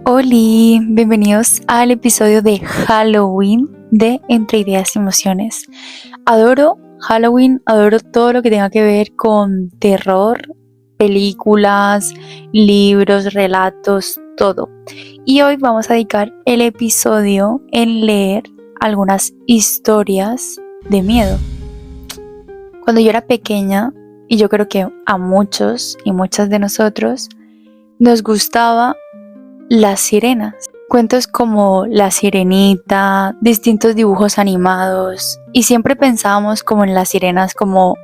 Hola, bienvenidos al episodio de Halloween de Entre Ideas y Emociones. Adoro Halloween, adoro todo lo que tenga que ver con terror, películas, libros, relatos, todo. Y hoy vamos a dedicar el episodio en leer algunas historias de miedo. Cuando yo era pequeña, y yo creo que a muchos y muchas de nosotros, nos gustaba las sirenas. Cuentos como La Sirenita, distintos dibujos animados, y siempre pensábamos como en las sirenas como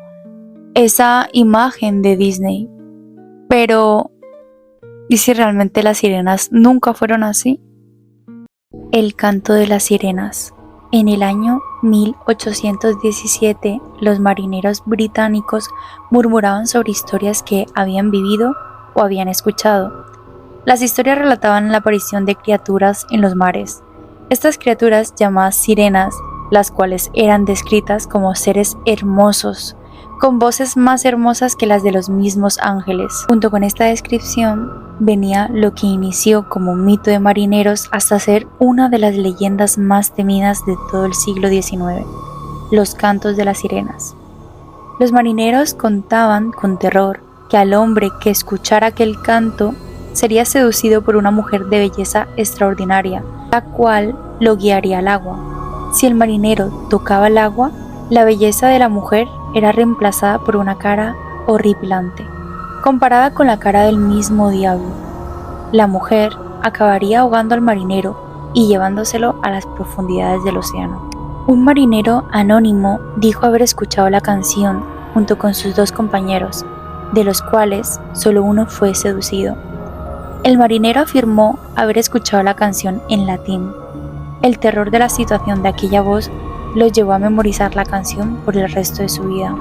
esa imagen de Disney. Pero, ¿y si realmente las sirenas nunca fueron así? El canto de las sirenas. En el año 1817, los marineros británicos murmuraban sobre historias que habían vivido o habían escuchado. Las historias relataban la aparición de criaturas en los mares. Estas criaturas llamadas sirenas, las cuales eran descritas como seres hermosos, con voces más hermosas que las de los mismos ángeles. Junto con esta descripción venía lo que inició como un mito de marineros hasta ser una de las leyendas más temidas de todo el siglo XIX, los cantos de las sirenas. Los marineros contaban con terror que al hombre que escuchara aquel canto sería seducido por una mujer de belleza extraordinaria, la cual lo guiaría al agua. Si el marinero tocaba el agua, la belleza de la mujer era reemplazada por una cara horripilante, comparada con la cara del mismo diablo. La mujer acabaría ahogando al marinero y llevándoselo a las profundidades del océano. Un marinero anónimo dijo haber escuchado la canción junto con sus dos compañeros, de los cuales solo uno fue seducido. El marinero afirmó haber escuchado la canción en latín. El terror de la situación de aquella voz lo llevó a memorizar la canción por el resto de su vida.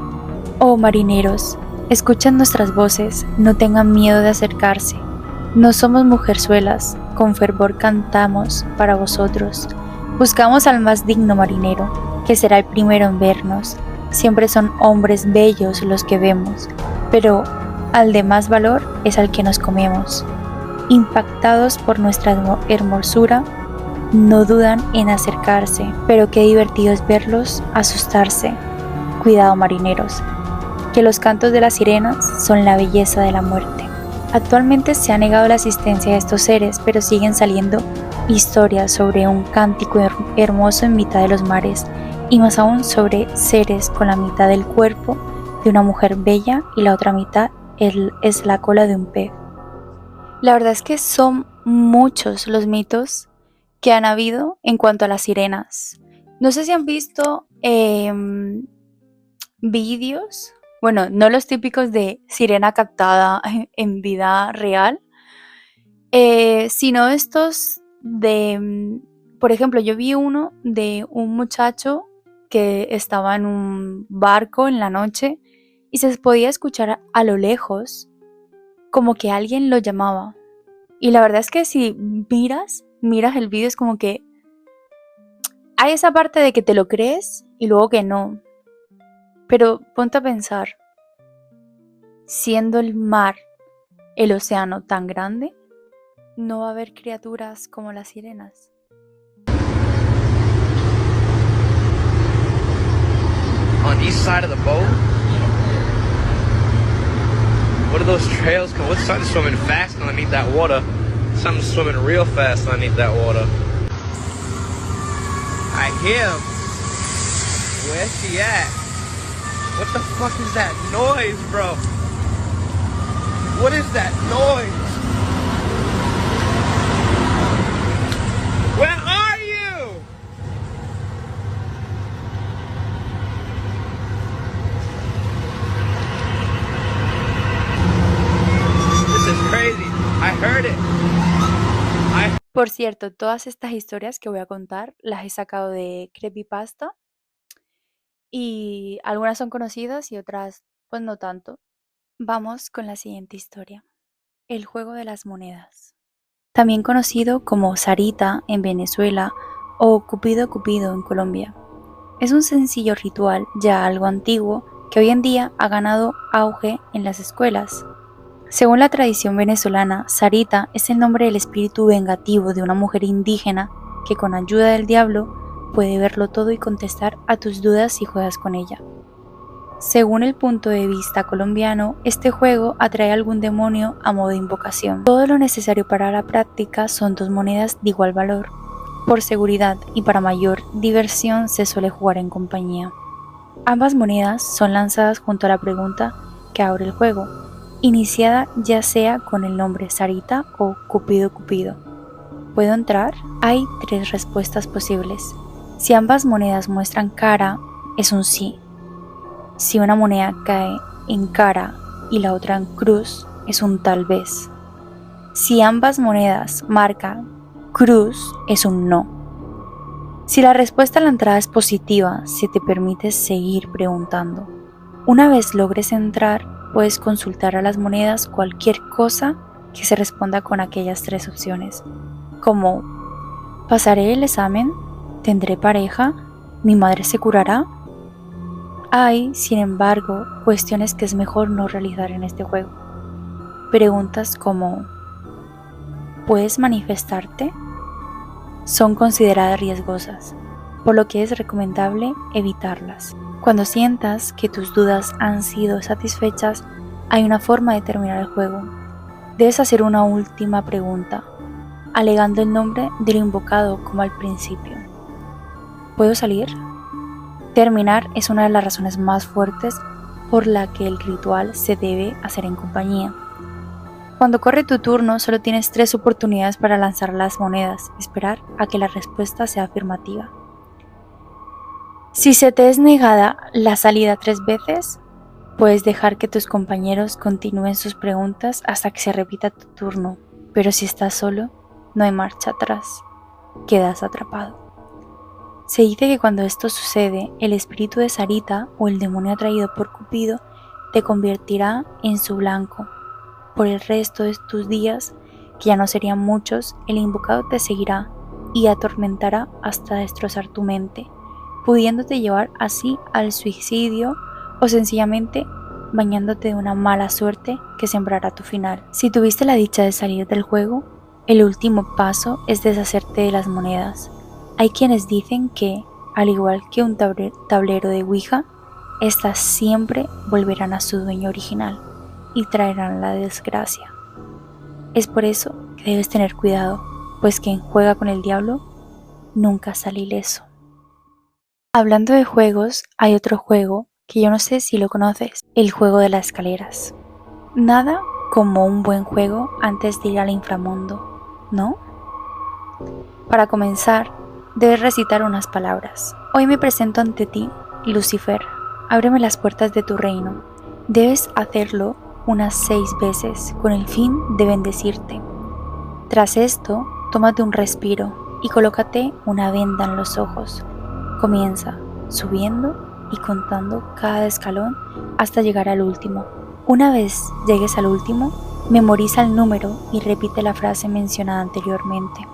Oh marineros, escuchen nuestras voces, no tengan miedo de acercarse. No somos mujerzuelas, con fervor cantamos para vosotros. Buscamos al más digno marinero, que será el primero en vernos. Siempre son hombres bellos los que vemos, pero al de más valor es al que nos comemos. Impactados por nuestra hermosura, no dudan en acercarse, pero qué divertido es verlos asustarse. Cuidado marineros, que los cantos de las sirenas son la belleza de la muerte. Actualmente se ha negado la existencia de estos seres, pero siguen saliendo historias sobre un cántico hermoso en mitad de los mares, y más aún sobre seres con la mitad del cuerpo de una mujer bella y la otra mitad es la cola de un pez. La verdad es que son muchos los mitos que han habido en cuanto a las sirenas. No sé si han visto vídeos, bueno, no los típicos de sirena captada en vida real, sino estos de, por ejemplo, yo vi uno de un muchacho que estaba en un barco en la noche y se podía escuchar a lo lejos como que alguien lo llamaba. Y la verdad es que si miras el vídeo es como que hay esa parte de que te lo crees y luego que no. Pero ponte a pensar, siendo el mar, el océano tan grande, no va a haber criaturas como las sirenas. On each side of the boat? What are those trails called? What's something swimming fast underneath that water? Something swimming real fast underneath that water. I hear him. Where's she at? What the fuck is that noise, bro? What is that noise? Where are you? This is crazy. I heard it. Por cierto, todas estas historias que voy a contar las he sacado de Creepypasta y algunas son conocidas y otras pues no tanto. Vamos con la siguiente historia. El juego de las monedas. También conocido como Sarita en Venezuela o Cupido Cupido en Colombia. Es un sencillo ritual ya algo antiguo que hoy en día ha ganado auge en las escuelas. Según la tradición venezolana, Sarita es el nombre del espíritu vengativo de una mujer indígena que con ayuda del diablo puede verlo todo y contestar a tus dudas si juegas con ella. Según el punto de vista colombiano, este juego atrae a algún demonio a modo de invocación. Todo lo necesario para la práctica son 2 monedas de igual valor. Por seguridad y para mayor diversión se suele jugar en compañía. Ambas monedas son lanzadas junto a la pregunta que abre el juego, iniciada ya sea con el nombre Sarita o Cupido Cupido. ¿Puedo entrar? Hay 3 respuestas posibles. Si ambas monedas muestran cara, es un sí. Si una moneda cae en cara y la otra en cruz, es un tal vez. Si ambas monedas marcan cruz, es un no. Si la respuesta a la entrada es positiva, se te permite seguir preguntando. Una vez logres entrar, puedes consultar a las monedas cualquier cosa que se responda con aquellas 3 opciones, como ¿pasaré el examen? ¿Tendré pareja? ¿Mi madre se curará? Hay, sin embargo, cuestiones que es mejor no realizar en este juego. Preguntas como ¿puedes manifestarte? Son consideradas riesgosas, por lo que es recomendable evitarlas. Cuando sientas que tus dudas han sido satisfechas, hay una forma de terminar el juego. Debes hacer una última pregunta, alegando el nombre del invocado como al principio. ¿Puedo salir? Terminar es una de las razones más fuertes por la que el ritual se debe hacer en compañía. Cuando corre tu turno, solo tienes 3 oportunidades para lanzar las monedas, esperar a que la respuesta sea afirmativa. Si se te es negada la salida 3 veces, puedes dejar que tus compañeros continúen sus preguntas hasta que se repita tu turno, pero si estás solo, no hay marcha atrás, quedas atrapado. Se dice que cuando esto sucede, el espíritu de Sarita o el demonio atraído por Cupido te convertirá en su blanco. Por el resto de tus días, que ya no serían muchos, el invocado te seguirá y atormentará hasta destrozar tu mente, pudiéndote llevar así al suicidio o sencillamente bañándote de una mala suerte que sembrará tu final. Si tuviste la dicha de salir del juego, el último paso es deshacerte de las monedas. Hay quienes dicen que, al igual que un tablero de Ouija, estas siempre volverán a su dueño original y traerán la desgracia. Es por eso que debes tener cuidado, pues quien juega con el diablo nunca sale ileso. Hablando de juegos, hay otro juego que yo no sé si lo conoces, el juego de las escaleras. Nada como un buen juego antes de ir al inframundo, ¿no? Para comenzar, debes recitar unas palabras. Hoy me presento ante ti, Lucifer. Ábreme las puertas de tu reino. Debes hacerlo unas 6 veces con el fin de bendecirte. Tras esto, tómate un respiro y colócate una venda en los ojos. Comienza subiendo y contando cada escalón hasta llegar al último. Una vez llegues al último, memoriza el número y repite la frase mencionada anteriormente.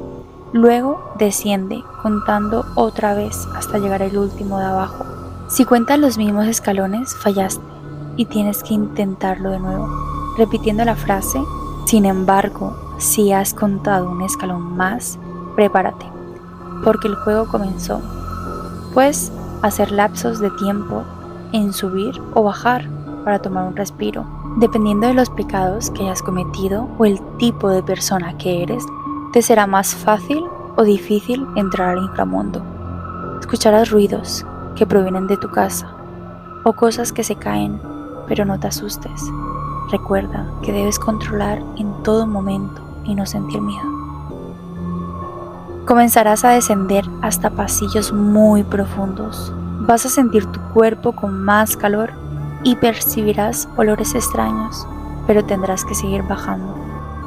Luego desciende contando otra vez hasta llegar al último de abajo. Si cuentas los mismos escalones, fallaste y tienes que intentarlo de nuevo, repitiendo la frase. Sin embargo, si has contado un escalón más, prepárate, porque el juego comenzó. Puedes hacer lapsos de tiempo en subir o bajar para tomar un respiro. Dependiendo de los pecados que hayas cometido o el tipo de persona que eres, te será más fácil o difícil entrar al inframundo. Escucharás ruidos que provienen de tu casa o cosas que se caen, pero no te asustes. Recuerda que debes controlar en todo momento y no sentir miedo. Comenzarás a descender hasta pasillos muy profundos. Vas a sentir tu cuerpo con más calor y percibirás olores extraños, pero tendrás que seguir bajando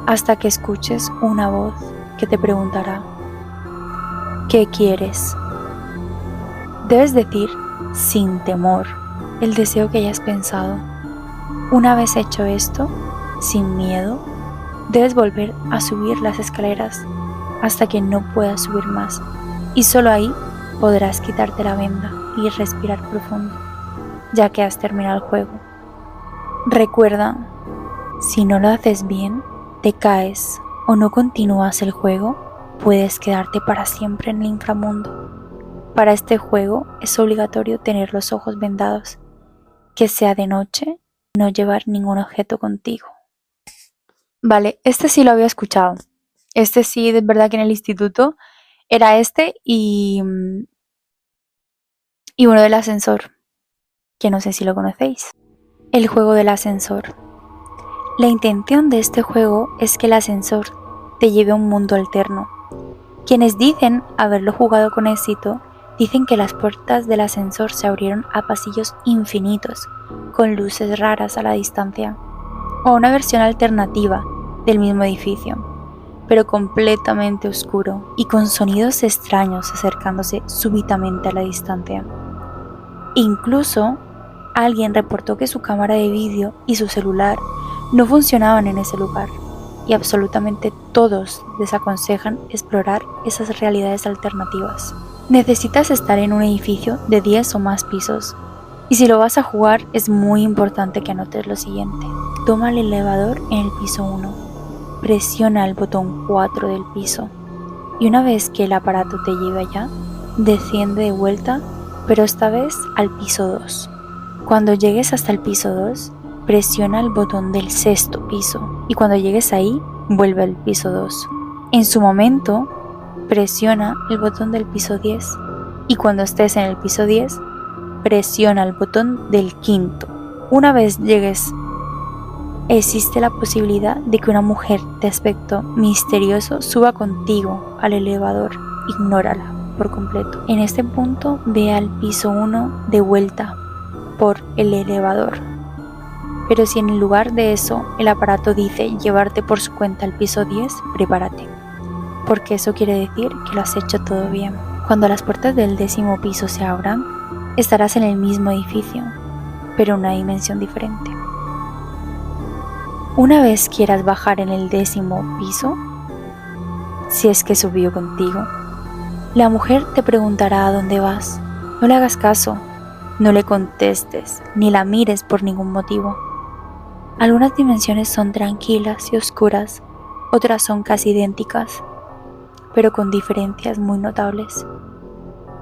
hasta que escuches una voz que te preguntará: ¿qué quieres? Debes decir sin temor el deseo que hayas pensado. Una vez hecho esto, sin miedo, debes volver a subir las escaleras hasta que no puedas subir más, y solo ahí podrás quitarte la venda y respirar profundo, ya que has terminado el juego. Recuerda Si no lo haces bien, te caes o no continúas el juego, puedes quedarte para siempre en el inframundo. Para este juego es obligatorio tener los ojos vendados, que sea de noche y no llevar ningún objeto contigo. Vale, este sí lo había escuchado. Este sí, es verdad que en el instituto era este y uno del ascensor, que no sé si lo conocéis. El juego del ascensor. La intención de este juego es que el ascensor te lleve a un mundo alterno. Quienes dicen haberlo jugado con éxito, dicen que las puertas del ascensor se abrieron a pasillos infinitos, con luces raras a la distancia, o una versión alternativa del mismo edificio, pero completamente oscuro y con sonidos extraños acercándose súbitamente a la distancia. Incluso, alguien reportó que su cámara de vídeo y su celular no funcionaban en ese lugar, y absolutamente todos desaconsejan explorar esas realidades alternativas. Necesitas estar en un edificio de 10 o más pisos, y si lo vas a jugar es muy importante que anotes lo siguiente. Toma el elevador en el piso 1, presiona el botón 4 del piso, y una vez que el aparato te lleve allá, desciende de vuelta, pero esta vez al piso 2. Cuando llegues hasta el piso 2, presiona el botón del 6.º piso y cuando llegues ahí, vuelve al piso 2. En su momento, presiona el botón del piso 10 y cuando estés en el piso 10, presiona el botón del 5.º. Una vez llegues, existe la posibilidad de que una mujer de aspecto misterioso suba contigo al elevador. Ignórala por completo. En este punto, ve al piso 1 de vuelta por el elevador. Pero si en lugar de eso el aparato dice llevarte por su cuenta al piso 10, prepárate, porque eso quiere decir que lo has hecho todo bien. Cuando las puertas del 10.º piso se abran, estarás en el mismo edificio, pero en una dimensión diferente. Una vez quieras bajar en el 10.º piso, si es que subió contigo, la mujer te preguntará a dónde vas. No le hagas caso, no le contestes, ni la mires por ningún motivo. Algunas dimensiones son tranquilas y oscuras, otras son casi idénticas, pero con diferencias muy notables.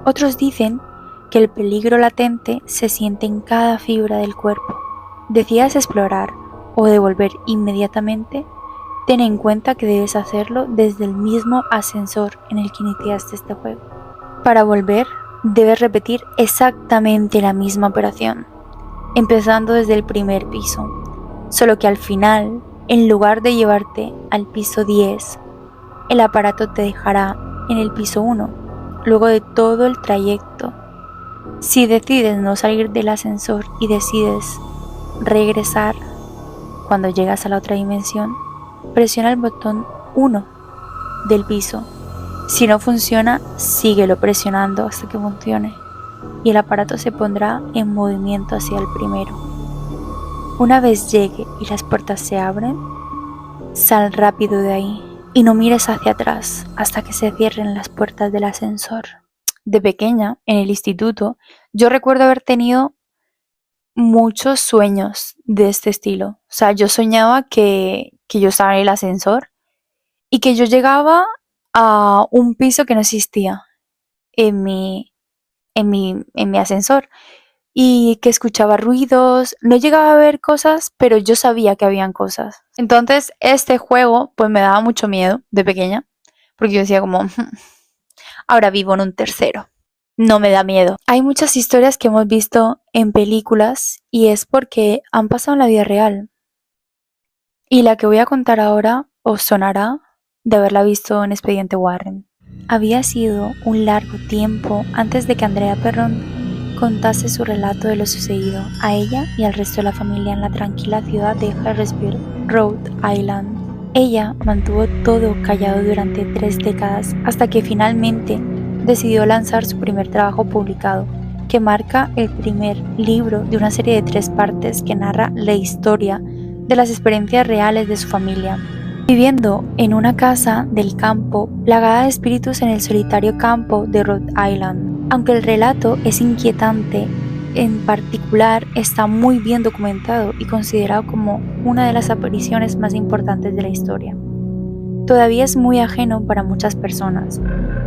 Otros dicen que el peligro latente se siente en cada fibra del cuerpo. Decidas explorar o devolver inmediatamente, ten en cuenta que debes hacerlo desde el mismo ascensor en el que iniciaste este juego. Para volver, debes repetir exactamente la misma operación, empezando desde el primer piso, solo que al final, en lugar de llevarte al piso 10, el aparato te dejará en el piso 1, luego de todo el trayecto. Si decides no salir del ascensor y decides regresar, cuando llegas a la otra dimensión, presiona el botón 1 del piso. Si no funciona, síguelo presionando hasta que funcione y el aparato se pondrá en movimiento hacia el primero. Una vez llegue y las puertas se abren, sal rápido de ahí y no mires hacia atrás hasta que se cierren las puertas del ascensor. De pequeña, en el instituto, yo recuerdo haber tenido muchos sueños de este estilo. O sea, yo soñaba que yo estaba en el ascensor y que yo llegaba a un piso que no existía en mi ascensor y que escuchaba ruidos. No llegaba a ver cosas, pero yo sabía que habían cosas. Entonces, este juego pues me daba mucho miedo de pequeña, porque yo decía como, ahora vivo en un tercero. No me da miedo. Hay muchas historias que hemos visto en películas y es porque han pasado en la vida real. Y la que voy a contar ahora os sonará de haberla visto en Expediente Warren. Había sido un largo tiempo antes de que Andrea Perron contase su relato de lo sucedido a ella y al resto de la familia en la tranquila ciudad de Harrisburg, Rhode Island. Ella mantuvo todo callado durante 3 décadas hasta que finalmente decidió lanzar su primer trabajo publicado, que marca el primer libro de una serie de 3 partes que narra la historia de las experiencias reales de su familia, viviendo en una casa del campo plagada de espíritus en el solitario campo de Rhode Island. Aunque el relato es inquietante, en particular está muy bien documentado y considerado como una de las apariciones más importantes de la historia. Todavía es muy ajeno para muchas personas.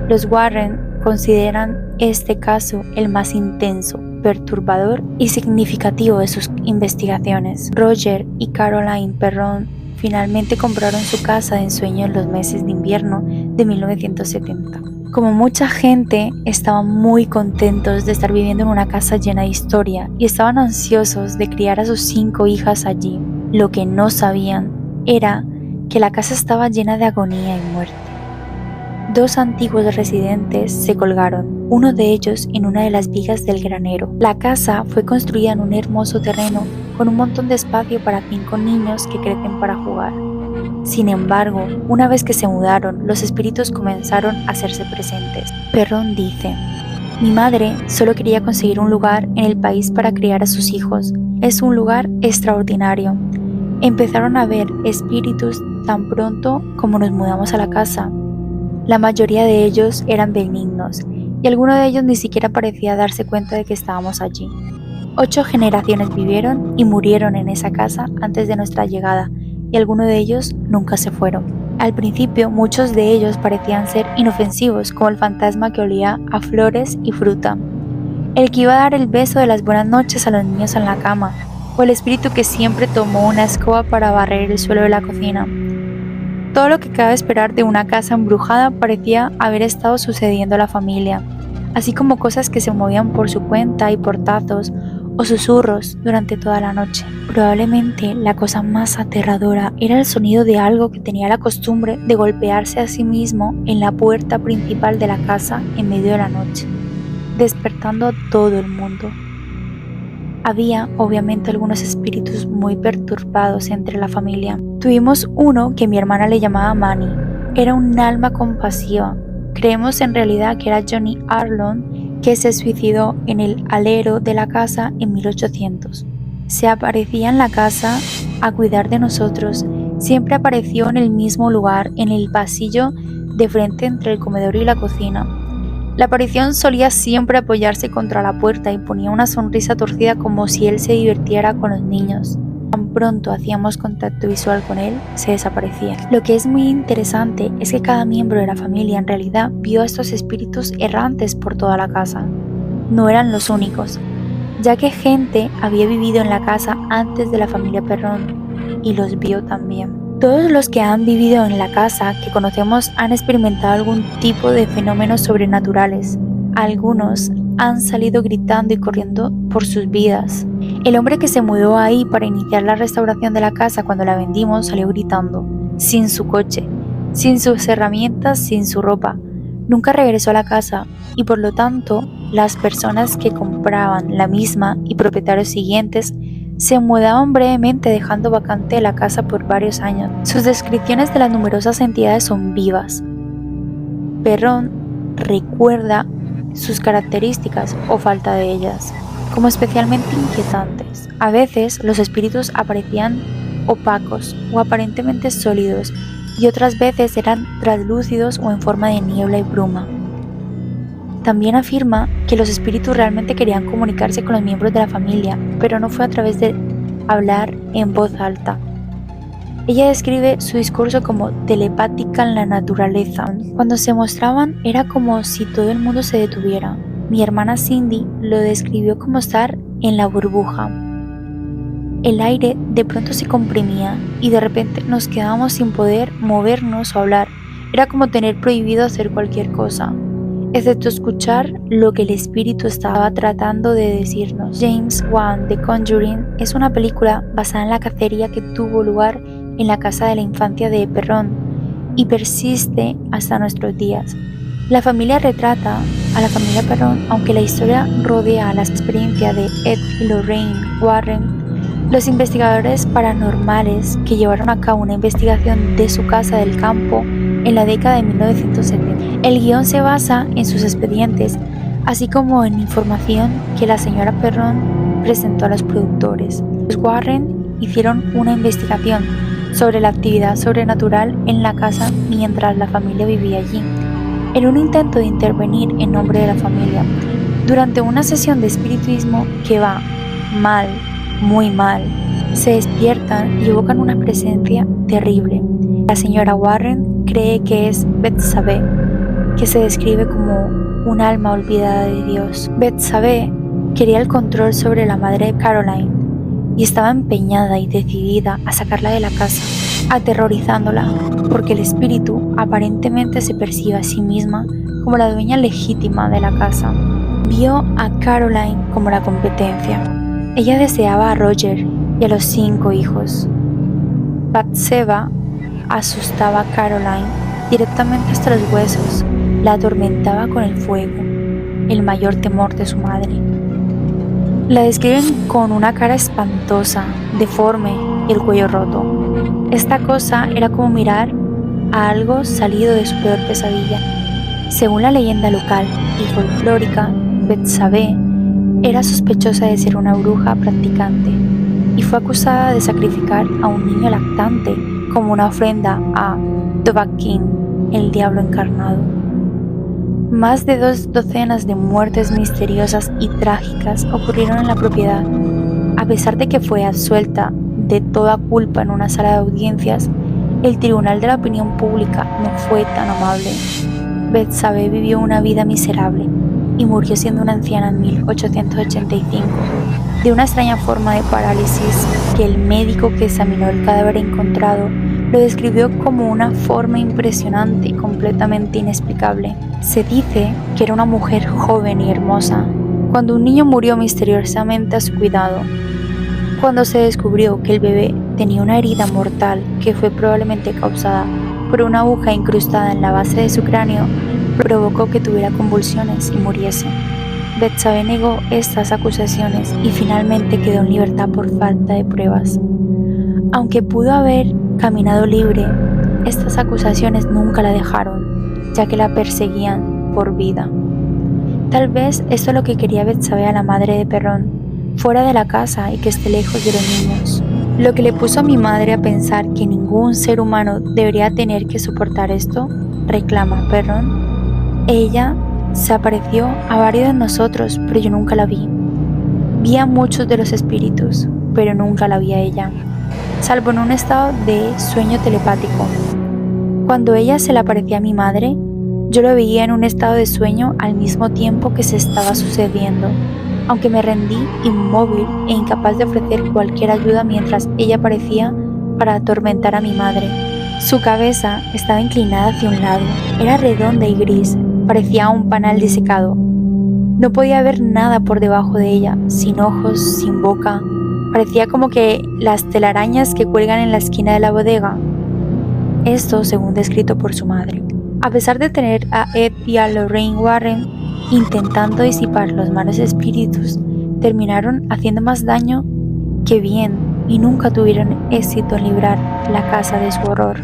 Los Warren consideran este caso el más intenso, perturbador y significativo de sus investigaciones. Roger y Caroline Perron finalmente compraron su casa de ensueño en los meses de invierno de 1970. Como mucha gente, estaban muy contentos de estar viviendo en una casa llena de historia y estaban ansiosos de criar a sus 5 hijas allí. Lo que no sabían era que la casa estaba llena de agonía y muerte. 2 antiguos residentes se colgaron, uno de ellos en una de las vigas del granero. La casa fue construida en un hermoso terreno con un montón de espacio para 5 niños que crecen para jugar. Sin embargo, una vez que se mudaron, los espíritus comenzaron a hacerse presentes. Perron dice: "Mi madre solo quería conseguir un lugar en el país para criar a sus hijos. Es un lugar extraordinario. Empezaron a ver espíritus tan pronto como nos mudamos a la casa. La mayoría de ellos eran benignos, y alguno de ellos ni siquiera parecía darse cuenta de que estábamos allí. 8 generaciones vivieron y murieron en esa casa antes de nuestra llegada, y algunos de ellos nunca se fueron. Al principio, muchos de ellos parecían ser inofensivos, como el fantasma que olía a flores y fruta, el que iba a dar el beso de las buenas noches a los niños en la cama, o el espíritu que siempre tomó una escoba para barrer el suelo de la cocina. Todo lo que cabe esperar de una casa embrujada parecía haber estado sucediendo a la familia, así como cosas que se movían por su cuenta y portazos o susurros durante toda la noche. Probablemente la cosa más aterradora era el sonido de algo que tenía la costumbre de golpearse a sí mismo en la puerta principal de la casa en medio de la noche, despertando a todo el mundo. Había obviamente algunos espíritus muy perturbados entre la familia. Tuvimos uno que mi hermana le llamaba Manny. Era un alma compasiva. Creemos en realidad que era Johnny Arlon, que se suicidó en el alero de la casa en 1800. Se aparecía en la casa a cuidar de nosotros. Siempre apareció en el mismo lugar, en el pasillo de frente entre el comedor y la cocina. La aparición solía siempre apoyarse contra la puerta y ponía una sonrisa torcida como si él se divirtiera con los niños. Tan pronto hacíamos contacto visual con él, se desaparecía. Lo que es muy interesante es que cada miembro de la familia en realidad vio a estos espíritus errantes por toda la casa. No eran los únicos, ya que gente había vivido en la casa antes de la familia Perron y los vio también. Todos los que han vivido en la casa que conocemos han experimentado algún tipo de fenómenos sobrenaturales. Algunos han salido gritando y corriendo por sus vidas. El hombre que se mudó ahí para iniciar la restauración de la casa cuando la vendimos salió gritando, sin su coche, sin sus herramientas, sin su ropa. Nunca regresó a la casa y por lo tanto las personas que compraban la misma y propietarios siguientes se mudaban brevemente dejando vacante la casa por varios años. Sus descripciones de las numerosas entidades son vivas. Perron recuerda sus características o falta de ellas como especialmente inquietantes. A veces los espíritus aparecían opacos o aparentemente sólidos y otras veces eran translúcidos o en forma de niebla y bruma. También afirma que los espíritus realmente querían comunicarse con los miembros de la familia, pero no fue a través de hablar en voz alta. Ella describe su discurso como telepática en la naturaleza. Cuando se mostraban era como si todo el mundo se detuviera. Mi hermana Cindy lo describió como estar en la burbuja. El aire de pronto se comprimía y de repente nos quedábamos sin poder movernos o hablar. Era como tener prohibido hacer cualquier cosa, excepto escuchar lo que el espíritu estaba tratando de decirnos. James Wan, The Conjuring, es una película basada en la cacería que tuvo lugar en la casa de la infancia de Perron y persiste hasta nuestros días. La familia retrata a la familia Perron, aunque la historia rodea a la experiencia de Ed y Lorraine Warren. Los investigadores paranormales que llevaron a cabo una investigación de su casa del campo en la década de 1970. El guión se basa en sus expedientes, así como en información que la señora Perron presentó a los productores. Los Warren hicieron una investigación sobre la actividad sobrenatural en la casa mientras la familia vivía allí. En un intento de intervenir en nombre de la familia, Durante una sesión de espiritismo que va mal, muy mal, se despiertan y evocan una presencia terrible. La señora Warren cree que es Betsabé, que se describe como un alma olvidada de Dios. Betsabé quería el control sobre la madre de Caroline y estaba empeñada y decidida a sacarla de la casa, aterrorizándola, porque el espíritu aparentemente se percibe a sí misma como la dueña legítima de la casa. Vio a Caroline como la competencia. Ella deseaba a Roger y a los 5 hijos. Bathsheba asustaba a Caroline directamente hasta los huesos, la atormentaba con el fuego, el mayor temor de su madre. La describen con una cara espantosa, deforme y el cuello roto. Esta cosa era como mirar a algo salido de su peor pesadilla. Según la leyenda local y folclórica, Betsabé era sospechosa de ser una bruja practicante y fue acusada de sacrificar a un niño lactante como una ofrenda a Dovahkiin, el diablo encarnado. Más de 2 docenas de muertes misteriosas y trágicas ocurrieron en la propiedad. A pesar de que fue absuelta de toda culpa en una sala de audiencias, el Tribunal de la Opinión Pública no fue tan amable. Betsabé vivió una vida miserable y murió siendo una anciana en 1885, de una extraña forma de parálisis que el médico que examinó el cadáver encontrado lo describió como una forma impresionante y completamente inexplicable. Se dice que era una mujer joven y hermosa, cuando un niño murió misteriosamente a su cuidado. Cuando se descubrió que el bebé tenía una herida mortal que fue probablemente causada por una aguja incrustada en la base de su cráneo, provocó que tuviera convulsiones y muriese. Betsabé negó estas acusaciones y finalmente quedó en libertad por falta de pruebas. Aunque pudo haber caminado libre, estas acusaciones nunca la dejaron, ya que la perseguían por vida. Tal vez esto es lo que quería Betsabé a la madre de Perron, fuera de la casa y que esté lejos de los niños. Lo que le puso a mi madre a pensar que ningún ser humano debería tener que soportar esto, reclama Perron. Ella se apareció a varios de nosotros, pero yo nunca la vi. Vi a muchos de los espíritus, pero nunca la vi a ella, salvo en un estado de sueño telepático. Cuando ella se le aparecía a mi madre, yo lo veía en un estado de sueño al mismo tiempo que se estaba sucediendo, aunque me rendí inmóvil e incapaz de ofrecer cualquier ayuda mientras ella aparecía para atormentar a mi madre. Su cabeza estaba inclinada hacia un lado, era redonda y gris, parecía un panal disecado. No podía ver nada por debajo de ella, sin ojos, sin boca. Parecía como que las telarañas que cuelgan en la esquina de la bodega. Esto según descrito por su madre. A pesar de tener a Ed y a Lorraine Warren intentando disipar los malos espíritus, terminaron haciendo más daño que bien y nunca tuvieron éxito en librar la casa de su horror.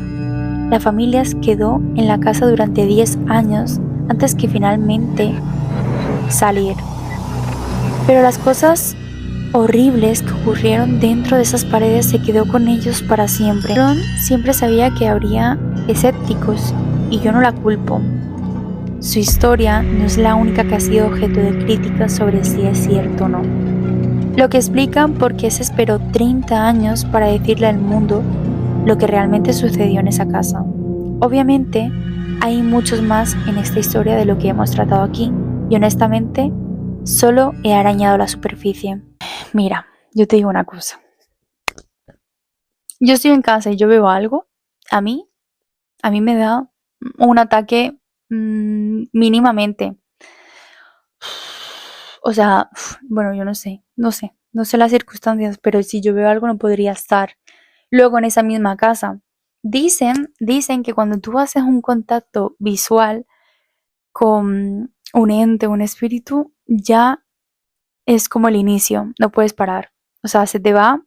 La familia quedó en la casa durante 10 años antes que finalmente salir. Pero las cosas horribles que ocurrieron dentro de esas paredes se quedó con ellos para siempre. Ron siempre sabía que habría escépticos y yo no la culpo. Su historia no es la única que ha sido objeto de críticas sobre si es cierto o no. Lo que explica por qué se esperó 30 años para decirle al mundo lo que realmente sucedió en esa casa. Obviamente, hay muchos más en esta historia de lo que hemos tratado aquí y honestamente, solo he arañado la superficie. Mira, yo te digo una cosa. Yo estoy en casa y yo veo algo, a mí me da un ataque mínimamente. O sea, bueno, yo no sé las circunstancias, pero si yo veo algo no podría estar luego en esa misma casa. Dicen que cuando tú haces un contacto visual con un ente, un espíritu, ya es como el inicio, no puedes parar. O sea, se te va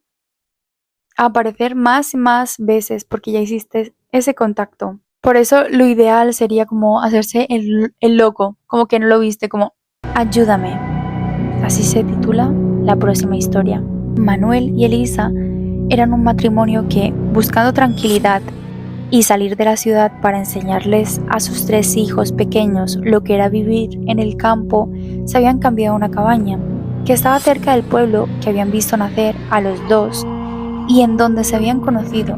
a aparecer más y más veces porque ya hiciste ese contacto. Por eso lo ideal sería como hacerse el loco, como que no lo viste, como ayúdame. Así se titula la próxima historia. Manuel y Elisa eran un matrimonio que, buscando tranquilidad y salir de la ciudad para enseñarles a sus 3 hijos pequeños lo que era vivir en el campo, se habían cambiado a una cabaña que estaba cerca del pueblo que habían visto nacer a los dos y en donde se habían conocido,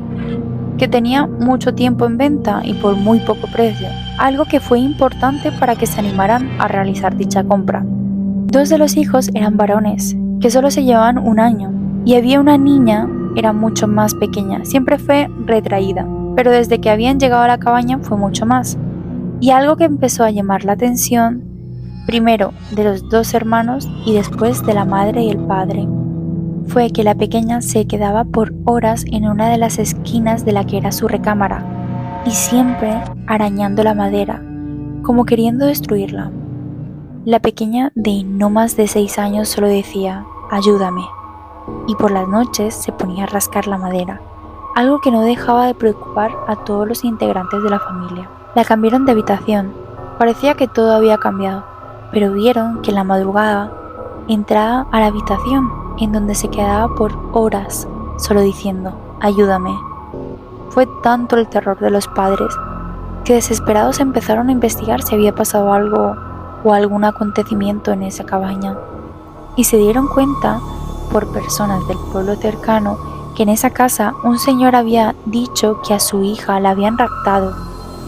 que tenía mucho tiempo en venta y por muy poco precio, algo que fue importante para que se animaran a realizar dicha compra. Dos de los hijos eran varones, que solo se llevaban un año, y había una niña, era mucho más pequeña, siempre fue retraída, pero desde que habían llegado a la cabaña fue mucho más. Y algo que empezó a llamar la atención, primero de los dos hermanos y después de la madre y el padre, fue que la pequeña se quedaba por horas en una de las esquinas de la que era su recámara, y siempre arañando la madera, como queriendo destruirla. La pequeña de no más de 6 años solo decía, ayúdame, y por las noches se ponía a rascar la madera, algo que no dejaba de preocupar a todos los integrantes de la familia. La cambiaron de habitación, parecía que todo había cambiado, pero vieron que en la madrugada entraba a la habitación en donde se quedaba por horas, solo diciendo, ayúdame. Fue tanto el terror de los padres que desesperados empezaron a investigar si había pasado algo o algún acontecimiento en esa cabaña, y se dieron cuenta, por personas del pueblo cercano, que en esa casa un señor había dicho que a su hija la habían raptado,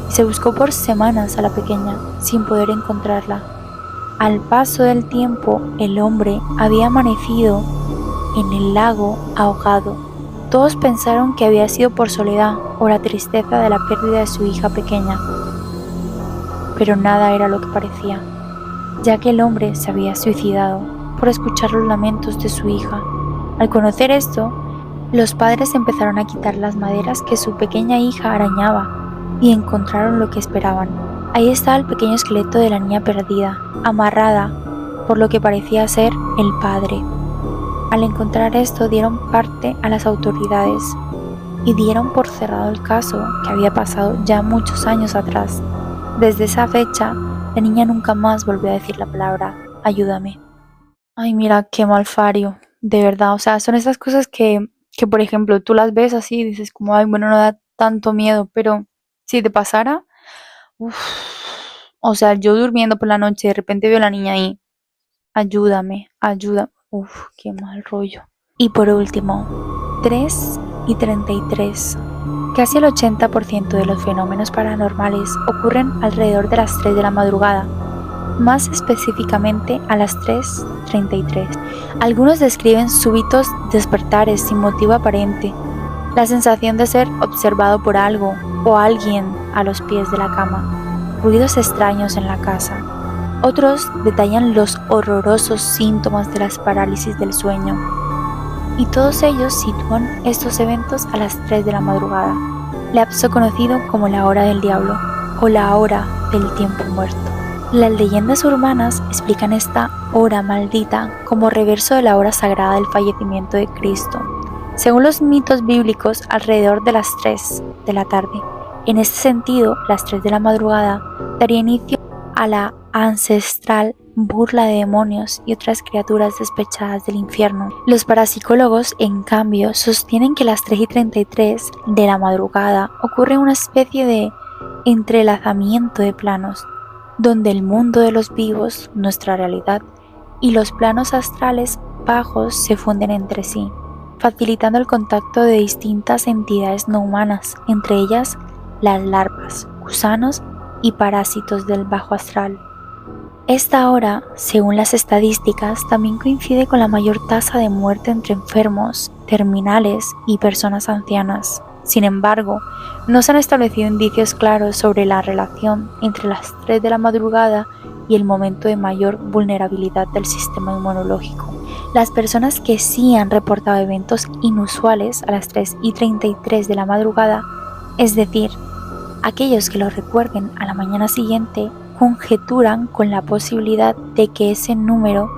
y se buscó por semanas a la pequeña sin poder encontrarla. Al paso del tiempo, el hombre había amanecido en el lago ahogado. Todos pensaron que había sido por soledad o la tristeza de la pérdida de su hija pequeña, pero nada era lo que parecía, ya que el hombre se había suicidado por escuchar los lamentos de su hija. Al conocer esto, los padres empezaron a quitar las maderas que su pequeña hija arañaba y encontraron lo que esperaban. Ahí estaba el pequeño esqueleto de la niña perdida, amarrada por lo que parecía ser el padre. Al encontrar esto, dieron parte a las autoridades y dieron por cerrado el caso que había pasado ya muchos años atrás. Desde esa fecha, la niña nunca más volvió a decir la palabra ayúdame. Ay, mira, qué malfario, de verdad. O sea, son esas cosas que por ejemplo, tú las ves así y dices como, ay, bueno, no da tanto miedo, pero si te pasara, uff, o sea, yo durmiendo por la noche, de repente veo a la niña ahí, ayúdame, ayúdame, uff, qué mal rollo. Y por último, 3:33. Casi el 80% de los fenómenos paranormales ocurren alrededor de las 3 de la madrugada, más específicamente a las 3:33. Algunos describen súbitos despertares sin motivo aparente, la sensación de ser observado por algo o alguien a los pies de la cama, ruidos extraños en la casa. Otros detallan los horrorosos síntomas de las parálisis del sueño, y todos ellos sitúan estos eventos a las 3 de la madrugada, lapso conocido como la hora del diablo o la hora del tiempo muerto. Las leyendas urbanas explican esta hora maldita como reverso de la hora sagrada del fallecimiento de Cristo. Según los mitos bíblicos, alrededor de las 3 de la tarde. En este sentido, las 3 de la madrugada daría inicio a la ancestral burla de demonios y otras criaturas despechadas del infierno. Los parapsicólogos, en cambio, sostienen que a las 3:33 de la madrugada ocurre una especie de entrelazamiento de planos, donde el mundo de los vivos, nuestra realidad, y los planos astrales bajos se funden entre sí, facilitando el contacto de distintas entidades no humanas, entre ellas las larvas, gusanos y parásitos del bajo astral. Esta hora, según las estadísticas, también coincide con la mayor tasa de muerte entre enfermos, terminales y personas ancianas. Sin embargo, no se han establecido indicios claros sobre la relación entre las 3 de la madrugada y el momento de mayor vulnerabilidad del sistema inmunológico. Las personas que sí han reportado eventos inusuales a las 3:33 de la madrugada, es decir, aquellos que lo recuerden a la mañana siguiente, conjeturan con la posibilidad de que ese número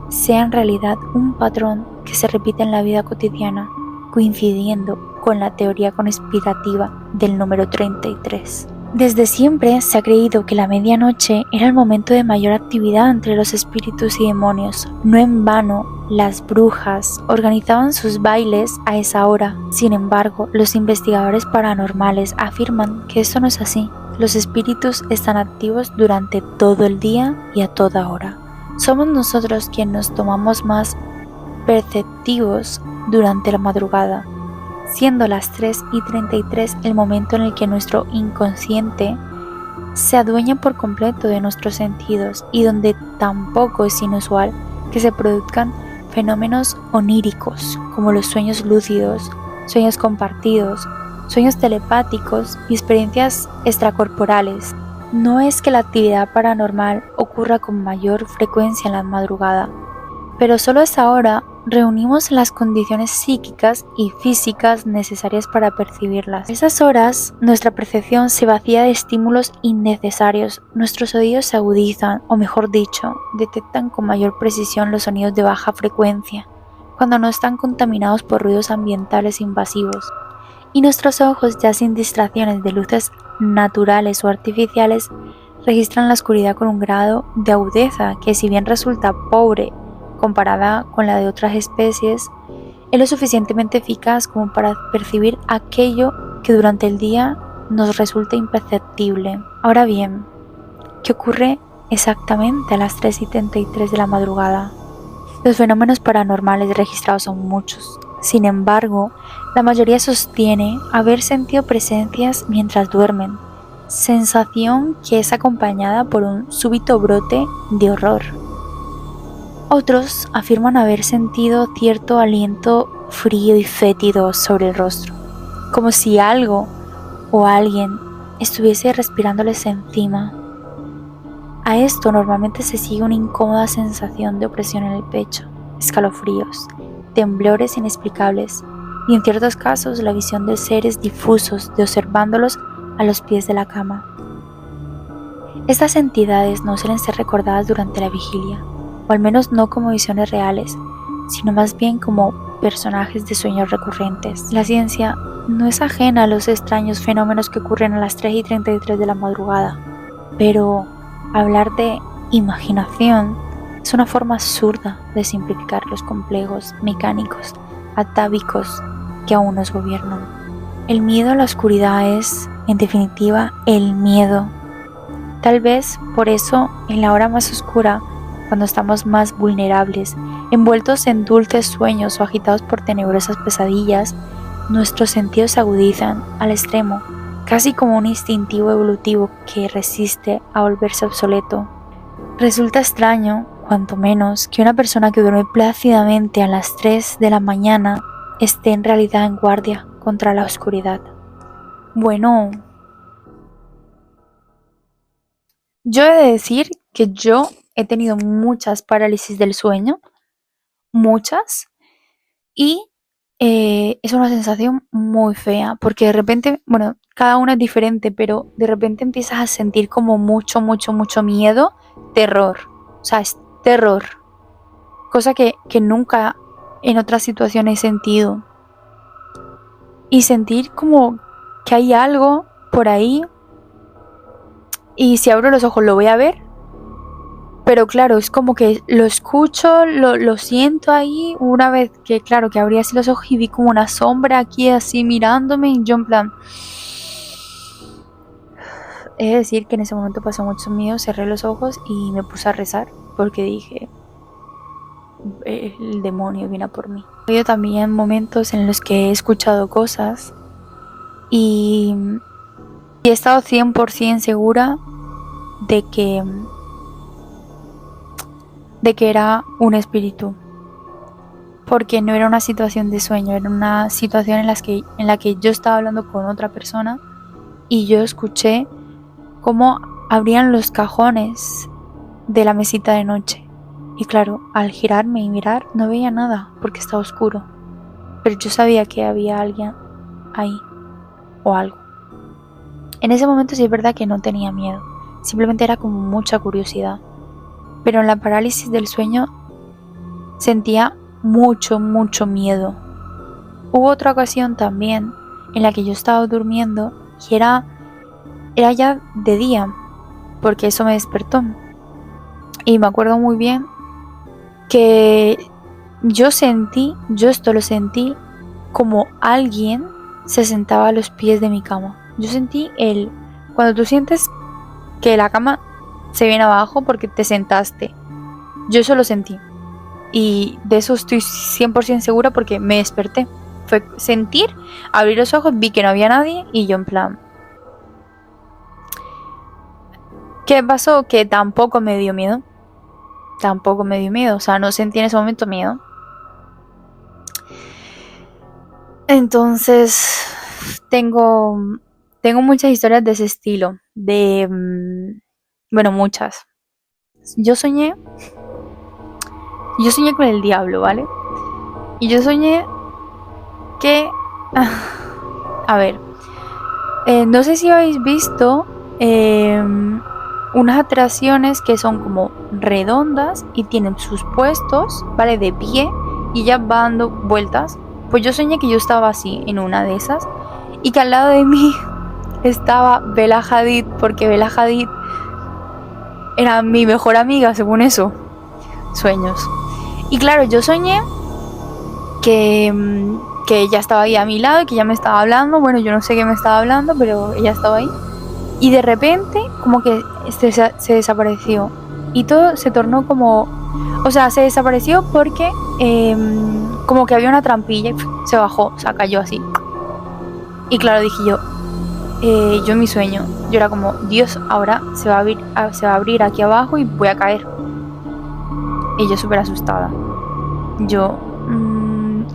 sea en realidad un patrón que se repite en la vida cotidiana, coincidiendo con la teoría conspirativa del número 33. Desde siempre se ha creído que la medianoche era el momento de mayor actividad entre los espíritus y demonios. No en vano, las brujas organizaban sus bailes a esa hora. Sin embargo, los investigadores paranormales afirman que esto no es así. Los espíritus están activos durante todo el día y a toda hora. Somos nosotros quienes nos tomamos más perceptivos durante la madrugada, siendo las 3:33 el momento en el que nuestro inconsciente se adueña por completo de nuestros sentidos y donde tampoco es inusual que se produzcan fenómenos oníricos como los sueños lúcidos, sueños compartidos, sueños telepáticos y experiencias extracorporales. No es que la actividad paranormal ocurra con mayor frecuencia en la madrugada, pero solo a esa hora reunimos las condiciones psíquicas y físicas necesarias para percibirlas. En esas horas, nuestra percepción se vacía de estímulos innecesarios, nuestros oídos se agudizan, o mejor dicho, detectan con mayor precisión los sonidos de baja frecuencia, cuando no están contaminados por ruidos ambientales invasivos. Y nuestros ojos, ya sin distracciones de luces naturales o artificiales, registran la oscuridad con un grado de agudeza que, si bien resulta pobre comparada con la de otras especies, es lo suficientemente eficaz como para percibir aquello que durante el día nos resulta imperceptible. Ahora bien, ¿qué ocurre exactamente a las 3:33 de la madrugada? Los fenómenos paranormales registrados son muchos. Sin embargo, la mayoría sostiene haber sentido presencias mientras duermen, sensación que es acompañada por un súbito brote de horror. Otros afirman haber sentido cierto aliento frío y fétido sobre el rostro, como si algo o alguien estuviese respirándoles encima. A esto normalmente se sigue una incómoda sensación de opresión en el pecho, escalofríos, temblores inexplicables y en ciertos casos la visión de seres difusos de observándolos a los pies de la cama. Estas entidades no suelen ser recordadas durante la vigilia, o al menos no como visiones reales, sino más bien como personajes de sueños recurrentes. La ciencia no es ajena a los extraños fenómenos que ocurren a las 3:33 de la madrugada, pero hablar de imaginación es una forma absurda de simplificar los complejos mecánicos atávicos que aún nos gobiernan. El miedo a la oscuridad es, en definitiva, el miedo. Tal vez por eso, en la hora más oscura, cuando estamos más vulnerables, envueltos en dulces sueños o agitados por tenebrosas pesadillas, nuestros sentidos se agudizan al extremo, casi como un instintivo evolutivo que resiste a volverse obsoleto. Resulta extraño, cuanto menos, que una persona que duerme plácidamente a las 3 de la mañana esté en realidad en guardia contra la oscuridad. Bueno, yo he de decir que yo he tenido muchas parálisis del sueño, muchas, y es una sensación muy fea, porque de repente, bueno, cada una es diferente, pero de repente empiezas a sentir como mucho miedo, terror, o sea, es terror, cosa que nunca en otras situaciones he sentido, y sentir como que hay algo por ahí, y si abro los ojos lo voy a ver, pero claro, es como que lo escucho, lo siento ahí, una vez que claro, que abrí así los ojos y vi como una sombra aquí así mirándome, y yo en plan... Es decir que en ese momento pasó mucho miedo, cerré los ojos y me puse a rezar, porque dije, el demonio viene a por mí. He habido también momentos en los que he escuchado cosas y he estado 100% segura de que era un espíritu, porque no era una situación de sueño, era una situación en la que yo estaba hablando con otra persona y yo escuché cómo abrían los cajones de la mesita de noche. Y claro, al girarme y mirar no veía nada porque estaba oscuro, pero yo sabía que había alguien ahí o algo. En ese momento sí es verdad que no tenía miedo, simplemente era como mucha curiosidad. Pero en la parálisis del sueño sentía mucho miedo. Hubo otra ocasión también en la que yo estaba durmiendo y era ya de día, porque eso me despertó. Y me acuerdo muy bien que yo esto lo sentí como alguien se sentaba a los pies de mi cama. Yo sentí cuando tú sientes que la cama se viene abajo porque te sentaste, Yo eso lo sentí. Y de eso estoy 100% segura porque me desperté. Fue sentir, abrí los ojos, vi que no había nadie y yo en plan... ¿Qué pasó? Que tampoco me dio miedo. Tampoco me dio miedo. O sea, no sentí en ese momento miedo. Entonces, tengo muchas historias de ese estilo. Bueno, muchas. Yo soñé con el diablo, ¿vale? Y yo soñé que... A ver. No sé si habéis visto unas atracciones que son como redondas y tienen sus puestos, ¿vale? De pie y ya va dando vueltas. Pues yo soñé que yo estaba así en una de esas y que al lado de mí estaba Bella Hadid, porque Bella Hadid era mi mejor amiga, según eso. Sueños. Y claro, yo soñé que ella estaba ahí a mi lado y que ella me estaba hablando. Bueno, yo no sé qué me estaba hablando, pero ella estaba ahí. Y de repente, como que se desapareció. Y todo se tornó como... O sea, se desapareció porque como que había una trampilla y se bajó, o sea, cayó así. Y claro, dije yo en mi sueño, yo era como, Dios, ahora se va a abrir aquí abajo y voy a caer. Y yo súper asustada.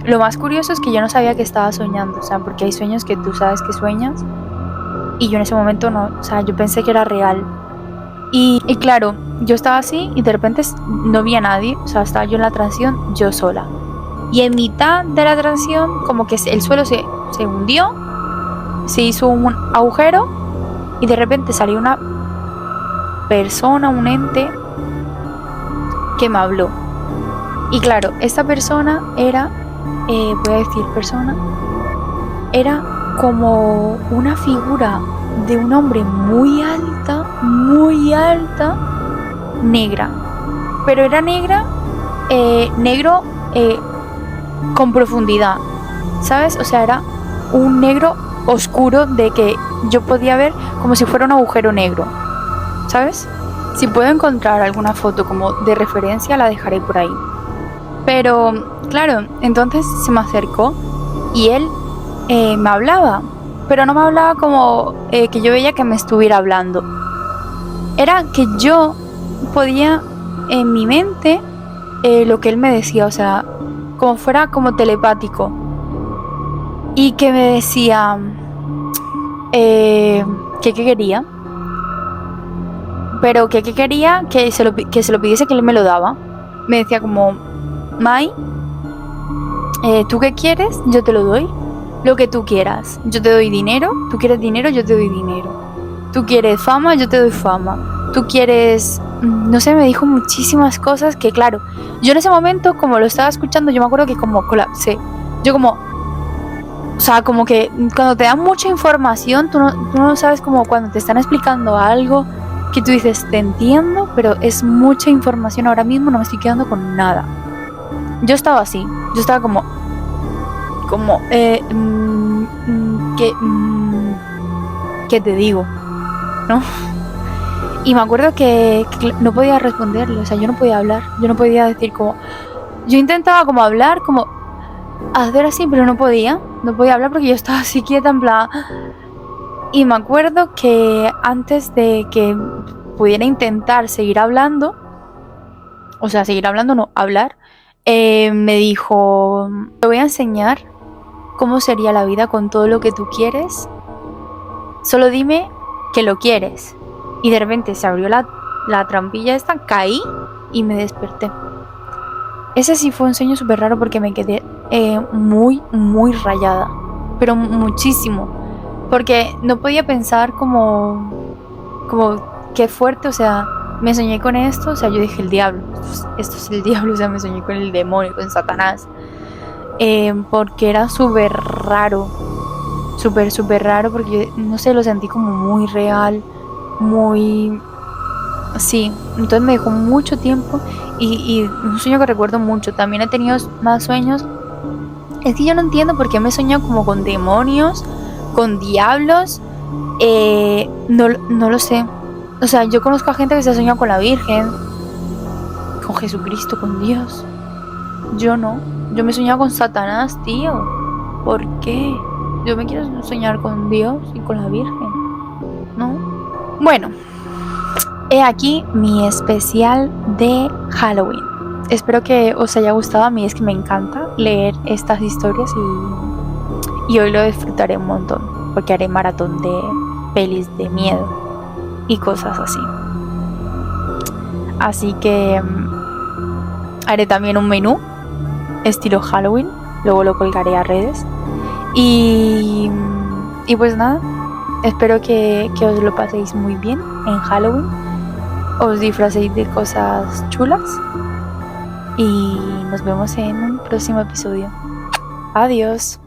Lo más curioso es que yo no sabía que estaba soñando, o sea, porque hay sueños que tú sabes que sueñas y yo en ese momento no, o sea, yo pensé que era real. Y claro, yo estaba así y de repente no vi a nadie, o sea, estaba yo en la atracción, yo sola. Y en mitad de la atracción, como que el suelo se hundió, se hizo un agujero y de repente salió una persona, un ente que me habló. Y claro, esta persona era, voy a decir persona, era como una figura de un hombre muy alta, negra. Pero era negra, negro con profundidad, ¿sabes? O sea, era un negro oscuro de que yo podía ver como si fuera un agujero negro, ¿sabes? Si puedo encontrar alguna foto como de referencia, la dejaré por ahí. Pero, claro, entonces se me acercó y él me hablaba, pero no me hablaba como que yo veía que me estuviera hablando. Era que yo podía en mi mente lo que él me decía, o sea, como fuera como telepático. Y que me decía que qué quería. Pero que qué quería, que se lo pidiese, que él me lo daba. Me decía como, Mai, ¿tú qué quieres? Yo te lo doy. Lo que tú quieras. Yo te doy dinero. Tú quieres dinero, yo te doy dinero. Tú quieres fama, yo te doy fama. Tú quieres... No sé, me dijo muchísimas cosas que, claro, yo en ese momento, como lo estaba escuchando, yo me acuerdo que como colapsé. Yo como... O sea, como que cuando te dan mucha información, tú no sabes, como cuando te están explicando algo que tú dices, te entiendo, pero es mucha información ahora mismo, no me estoy quedando con nada. Yo estaba así, yo estaba como ¿qué te digo? ¿No? Y me acuerdo que no podía responderle, o sea, yo no podía hablar, yo no podía decir como... Yo intentaba como hablar, como hacer así, pero no podía hablar porque yo estaba así quieta, en plan... Y me acuerdo que antes de que pudiera intentar seguir hablando, o sea, seguir hablando, no, hablar, me dijo, te voy a enseñar cómo sería la vida con todo lo que tú quieres, solo dime que lo quieres. Y de repente se abrió la trampilla esta, caí y me desperté. Ese sí fue un sueño súper raro porque me quedé muy rayada, pero muchísimo, porque no podía pensar como qué fuerte, o sea, me soñé con esto, o sea, yo dije el diablo, esto es el diablo, o sea, me soñé con el demonio, con Satanás, porque era súper raro, súper raro, porque yo, no sé, lo sentí como muy real, muy... Sí, entonces me dejó mucho tiempo y un sueño que recuerdo mucho. También he tenido más sueños. Es que yo no entiendo por qué me he soñado como con demonios, con diablos, no lo sé. O sea, yo conozco a gente que se ha soñado con la Virgen, con Jesucristo, con Dios. Yo no. Yo me soñaba con Satanás, tío. ¿Por qué? Yo me quiero soñar con Dios y con la Virgen, ¿no? Bueno, he aquí mi especial de Halloween. Espero que os haya gustado. A mí es que me encanta leer estas historias y hoy lo disfrutaré un montón porque haré maratón de pelis de miedo y cosas así. Así que haré también un menú estilo Halloween, luego lo colgaré a redes y pues nada, espero que os lo paséis muy bien en Halloween, os disfracéis de cosas chulas y nos vemos en un próximo episodio. Adiós.